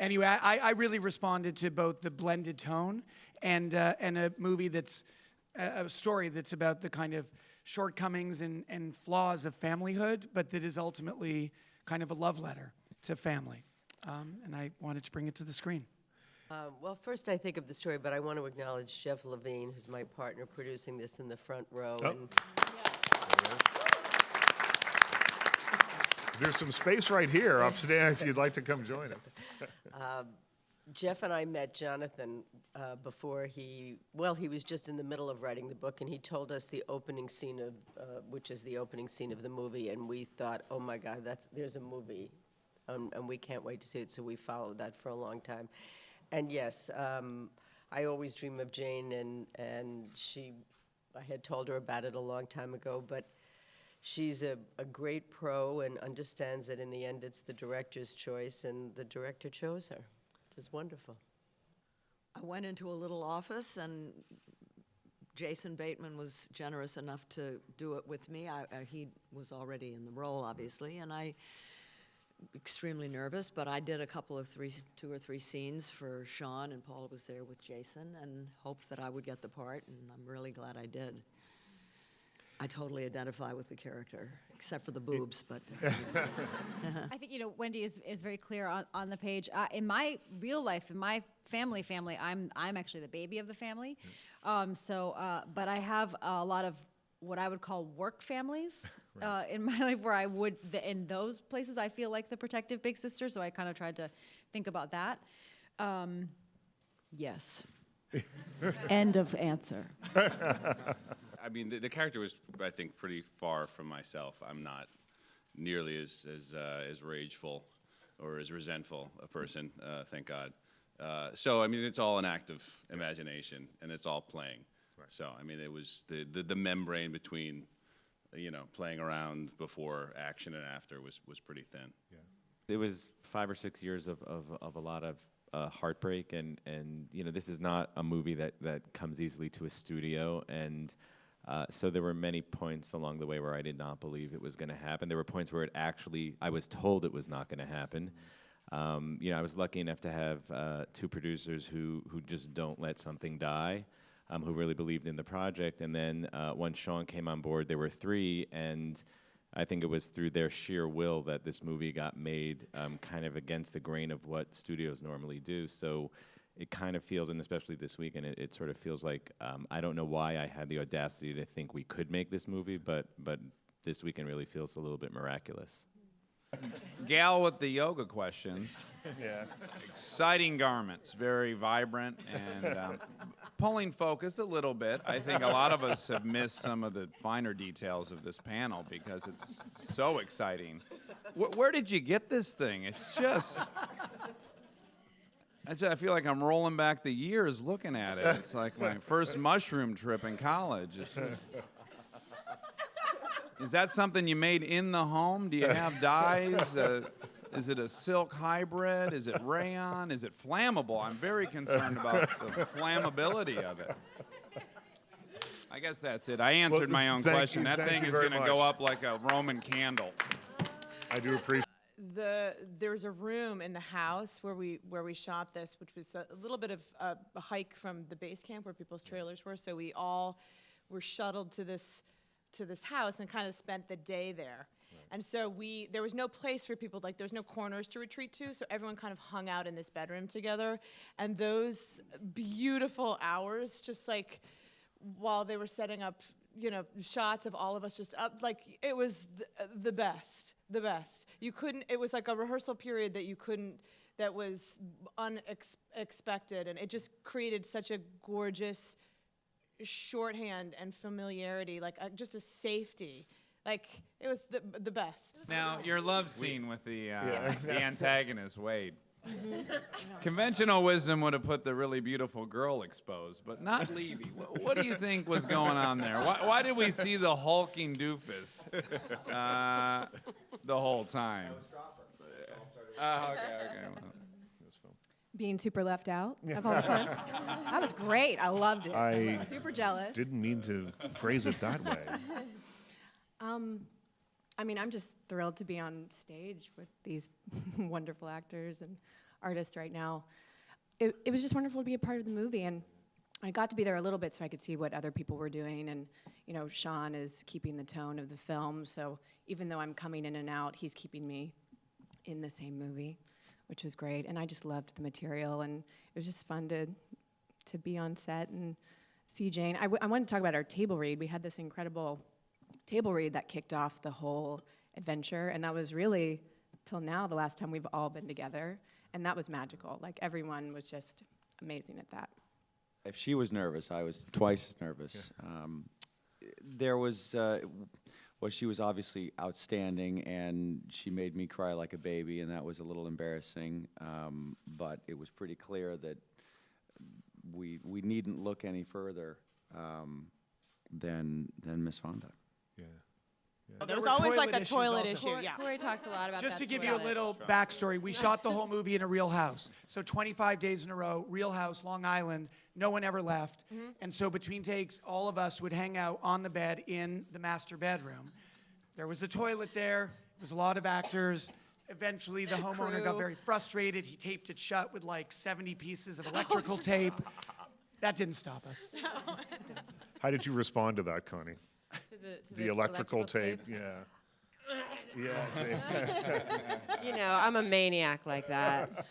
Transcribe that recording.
Anyway, I really responded to both the blended tone and a movie that's a story that's about the kind of shortcomings and flaws of familyhood, but that is ultimately kind of a love letter to family. And I wanted to bring it to the screen. Well, first I think of the story, but I want to acknowledge Jeff Levine, who's my partner producing this in the front row. Oh. And There's some space right here upstairs if you'd like to come join us. Jeff and I met Jonathan before he was just in the middle of writing the book, and he told us the opening scene of, which is the opening scene of the movie, and we thought, oh my God, there's a movie, and we can't wait to see it, so we followed that for a long time. And yes, I always dream of Jane, and I had told her about it a long time ago, but she's a great pro and understands that in the end it's the director's choice, and the director chose her. It was wonderful. I went into a little office, and Jason Bateman was generous enough to do it with me. He was already in the role, obviously, and I extremely nervous, but I did a couple of two or three scenes for Sean, and Paul was there with Jason, and hoped that I would get the part, and I'm really glad I did. I totally identify with the character, except for the boobs, but. I think, Wendy is very clear on the page. In my real life, in my family, I'm actually the baby of the family. But I have a lot of what I would call work families right. In my life, where in those places, I feel like the protective big sister, so I kind of tried to think about that. Yes. End of answer. I mean, the character was, I think, pretty far from myself. I'm not nearly as rageful or as resentful a person, thank God. So, I mean, it's all an act of imagination, and it's all playing. Right. So, I mean, it was the membrane between, playing around before action and after was pretty thin. Yeah. It was 5 or 6 years of a lot of heartbreak, and this is not a movie that comes easily to a studio, and so there were many points along the way where I did not believe it was going to happen. There were points where I was told it was not going to happen. I was lucky enough to have two producers who just don't let something die, who really believed in the project. And then once Sean came on board, there were three, and I think it was through their sheer will that this movie got made kind of against the grain of what studios normally do. So it kind of feels, and especially this weekend, it sort of feels like, I don't know why I had the audacity to think we could make this movie, but this weekend really feels a little bit miraculous. Gal with the yoga questions. Yeah. Exciting garments, very vibrant, and pulling focus a little bit. I think a lot of us have missed some of the finer details of this panel because it's so exciting. Where did you get this thing? It's just... I feel like I'm rolling back the years looking at it. It's like my first mushroom trip in college. Is that something you made in the home? Do you have dyes? Is it a silk hybrid? Is it rayon? Is it flammable? I'm very concerned about the flammability of it. I guess that's it. I answered my own question. That thing is going to go up like a Roman candle. I do appreciate. There's a room in the house where we shot this, which was a little bit of a hike from the base camp where people's trailers were. So we all were shuttled to this house and kind of spent the day there. Right. And so there was no place for people, like there's no corners to retreat to, so everyone kind of hung out in this bedroom together. And those beautiful hours, just like while they were setting up, shots of all of us just up, like it was the best. You couldn't, it was like a rehearsal period that was unexpected, and it just created such a gorgeous shorthand and familiarity, like just a safety. Like it was the best. Now, your love scene with the antagonist, Wade. Mm-hmm. Conventional wisdom would have put the really beautiful girl exposed, but not Levy. What do you think was going on there? Why did we see the hulking doofus the whole time? Okay. Well. Being super left out of all the fun. That was great. I loved it. I was super jealous. Didn't mean to phrase it that way. I mean, I'm just thrilled to be on stage with these wonderful actors, and artist right now. It was just wonderful to be a part of the movie, and I got to be there a little bit so I could see what other people were doing, and Sean is keeping the tone of the film, so even though I'm coming in and out, he's keeping me in the same movie, which was great, and I just loved the material, and it was just fun to be on set and see Jane. I wanted to talk about our table read. We had this incredible table read that kicked off the whole adventure, and that was really, till now, the last time we've all been together, and that was magical. Like, everyone was just amazing at that. If she was nervous, I was twice as nervous. Yeah. There was, she was obviously outstanding, and she made me cry like a baby, and that was a little embarrassing. But it was pretty clear that we needn't look any further than Miss Fonda. Yeah. There's were always like toilet a issues toilet also. issue, yeah. Corey talks a lot about Just that. to give you a little backstory, we shot the whole movie in a real house. So 25 days in a row, real house, Long Island, no one ever left. And so between takes, all of us would hang out on the bed in the master bedroom. There was a toilet there, there was a lot of actors. Eventually, the homeowner got Crew. very frustrated. He taped it shut with like 70 pieces of electrical tape. That didn't stop us. How did you respond to that, Connie? To The electrical tape, yeah. Yeah, see. I'm a maniac like that.